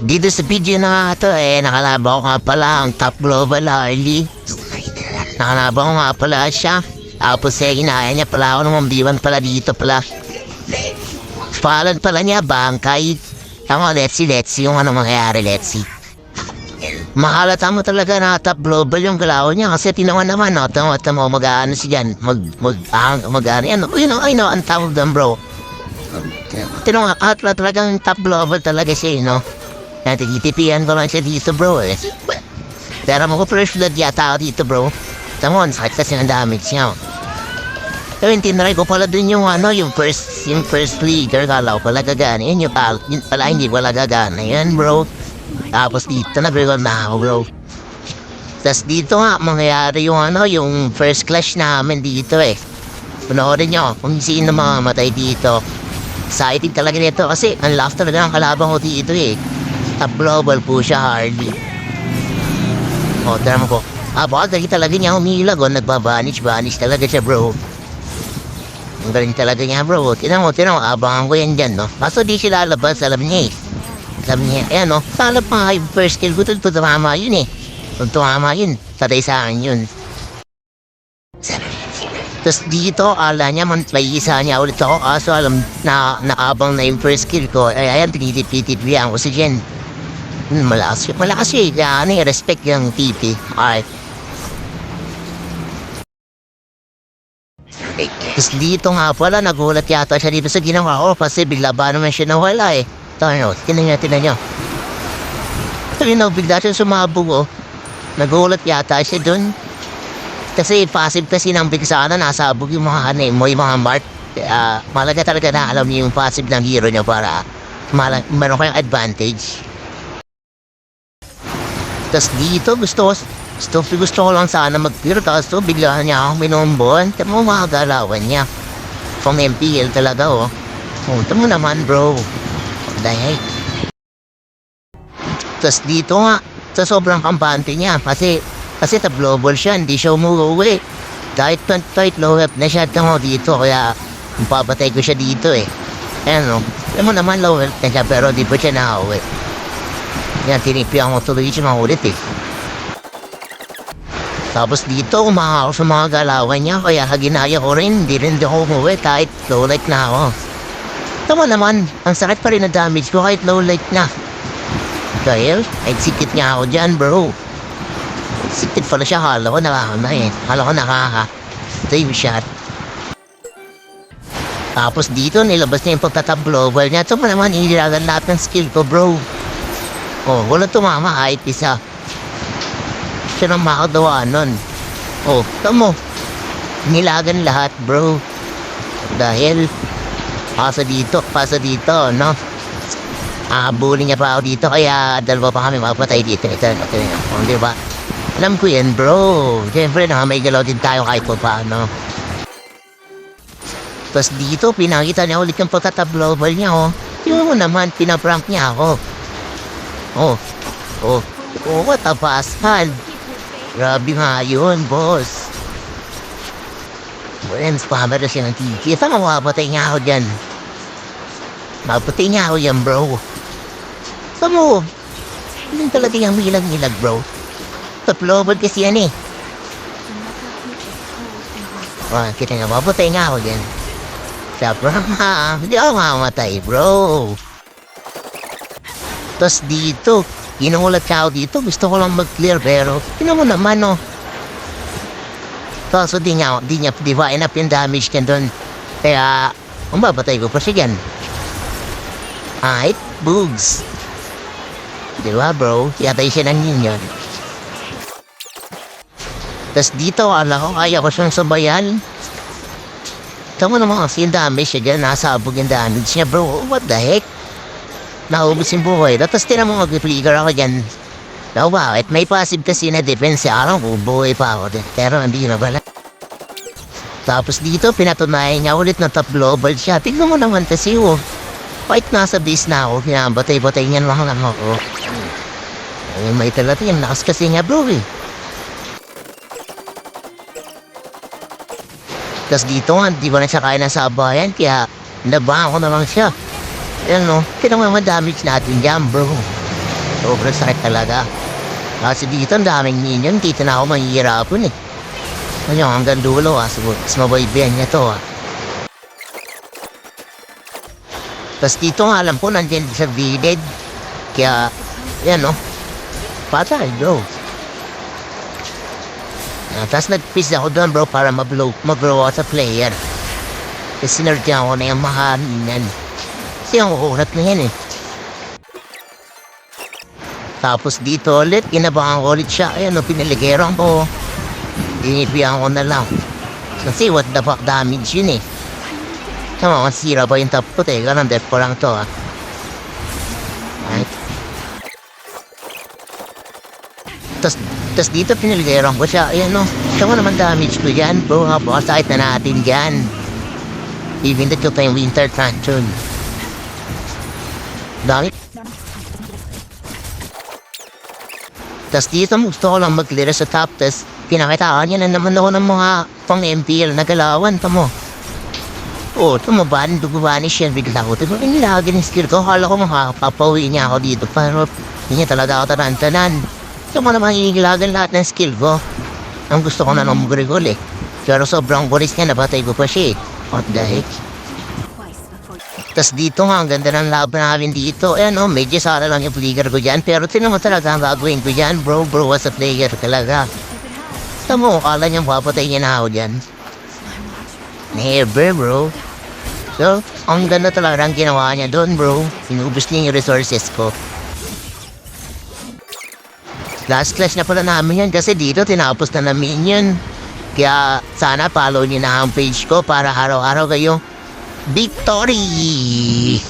Dito sa video na nga to nakalaban ko nga pala ang top global Harley. Nakalaban ko nga pala siya. Tapos ginaya niya pala ako ng mambiwan pala dito pala. Palad pala niya bangkay. Tama, let's see yung ano mangyayari, let's see. Mahalata mo talaga na top global yung galaw niya kasi tinawa naman, no? Tama, mag-ano siya dyan, mag-ano yan. I know, ang tawag doon, bro. Tinawa, talagang top global talaga siya, no? Natititipian ko lang siya dito, bro, eh. Pero mo ko first blood yata ako dito, bro. Tama, ang sakit kasi ng damage niya. Pero tinry ko pala dun yung ano, yung first leader, kala ko pala gagana. Yun pala hindi pala gagana. Yan, bro. Tapos dito nag-record na ako, bro. Tapos dito nga, mangyayari yung ano, yung first clash namin dito eh. Panoorin nyo kung sino mamamatay dito. Excited talaga nito kasi ang last talaga ng kalaban ko dito eh. Top global po siya, Harley. O, tara mo po. Baka talaga niya umilag o, nagbabanish talaga siya, bro. Ang galing talaga niya, bro. Tinan mo, abangan ko yan dyan, no? Kaso di sila lalabas, alam niya eh. Alam niya, ayan, no? Salap pa yung first kill ko, tumama yun eh. Tumama yun, tatay sa akin yun. Tapos dito, ala niya, may isa niya ulit ako. Kaso alam na nakabang na yung first kill ko. Ay, ayan, tinitip-titip-liyan ko si Jen. Malakas eh. Kaya ano, respect yung TP. Alright. Tapos dito nga pala, nagulat yata siya dito sa ginawa ko kasi bigla ba naman siya nawala eh. Tinan nyo. Sabi na, bigla siya sumabog oh. Nagulat yata siya dun. Kasi passive kasi ng bigsana, nasabog yung mga hanay mo, yung mga mark. Malaga talaga na alam niyo yung passive ng hero niya para meron kayong advantage. Tapos dito, gusto ko lang sana mag-clear kaso bigla niya ako minumbon. Tama mo mga galawan niya. From MPL talaga oh. Tama naman bro. Dahil. Tapos dito nga, sa sobrang kampante niya kasi top global siya, hindi siya umuwi. Kahit low health na siya, tama dito kaya papatay ko siya dito eh. Ayan o. Alam mo naman low health na siya pero di pa siya nakauwi. Yan, tinipihan ko tuloy siya makulit eh. Tapos dito, umaka ako sa mga galawan niya, kaya ginaya ko rin, hindi rin ako umuwi kahit low light na ako. Tama naman, ang sakit pa rin na damage ko kahit low light na. Dahil, sikit niya ako dyan bro. Sikit pala siya, hala ko save shot. Tapos dito, nilabas niya yung pagtatab global niya. Tama naman, inilagan lahat ng skill ko bro. Wala tumama kahit isa. Siya nang makagawa nun. Tamo. Nilagan lahat, bro. Dahil, pasa dito, no? Bully niya pa ako dito, kaya dalawa pa kami mapatay dito. Ito, di ba? Alam ko yan, bro. Siyempre, may galaw din tayo kahit pa paano. Tapos dito, pinakita niya ulit yung pagkatablobal niya, oh. Tingnan mo naman, pinaprank niya ako. What a pascal. Grabe nga yun, boss. Well, spammer na siya ng tiki. Saan mapapatay nga ako dyan? Mapatay nga ako yan, bro. Saan mo? Hindi talaga yung milag-milag, bro. Top-global kasi yan eh. Kita nga, mapatay nga ako dyan. Sobrang hindi ako mamatay, bro. Tapos dito, inuulat ka ako dito, gusto ko lang mag-clear pero tinan mo naman oh. Kaso di ba enough yung damage niya doon. Kaya, mababatay ko pa siya yan. Bugs. Di ba bro? Yatay siya ng yun. Tapos dito, kaya ko siyang sabayan. Tama naman kasi yung damage siya dyan, nasabog yung damage niya bro. What the heck? Naubos yung buhay. Tapos tinan mo mag-trigger ako dyan. Bakit? May passive kasi na defense. Alam ko, buhay pa ako din. Pero hindi na bala. Tapos dito, pinatunayan niya ulit na top global siya. Tignan mo naman kasi kahit nasa base na ako, pinabatay-batay niyan lang ako. May talaga yung lakas kasi niya bro eh. Tapos dito nga, di ba na siya kaya ng sabayan. Kaya nabahan ko na lang siya. Ayan no, tinang naman damage natin dyan bro. Sobrang sakit talaga. Kasi dito ang daming minion, dito na ako mahihirapan eh. Ano hanggang dulo mas mabaybayan niya to Tapos dito nga alam ko nandiyan sa village. Kaya, yan patay bro. Tapos nag-piss ako doon bro para mag-blow out sa player. Kasi sinardyan ko na yung mahaminan. Kasi ang urat na yan eh. Tapos dito ulit, inabangan ko ulit siya. Ayan pinaligeran ko. Dinipihan ko na lang. Kasi what the fuck damage yun eh. Tama, masira pa yung top ko. Teka lang, death ko lang to Right. Tapos dito pinaligeran ko siya. Ayan tama naman damage ko dyan bro. Napakasakit na natin dyan. Even that ko pa yung winter truncheon. Dami. Tapos dito gusto ko lang mag-clear sa top. Tapos pinakitaan niya na naman ako ng mga pang-MPL na galawan. Tamo. Tumabanish yan bigla ko. Diba nilagin yung skill ko? Kala ko makakapapawi niya ako dito. Pero hindi niya talaga ako tarantanan. Tama naman inilagan lahat ng skill ko. Ang gusto ko na nung mag-recall eh. Pero sobrang guris niya, nabatay ko pa siya eh. What the heck? Tapos dito nga, ang ganda ng laban namin dito. Ayan medyo sara lang yung player ko dyan. Pero tinan mo talaga ang gagawin ko dyan. Bro, was a player talaga. Tama mo, kala niyang papatay niya na ako dyan. Never bro. So, ang ganda talaga ang ginawa niya doon bro. Inubos niya yung resources ko. Last clash na pala namin yan kasi dito tinapos na namin yun. Kaya sana follow niyo na ang page ko para araw-araw kayo victory!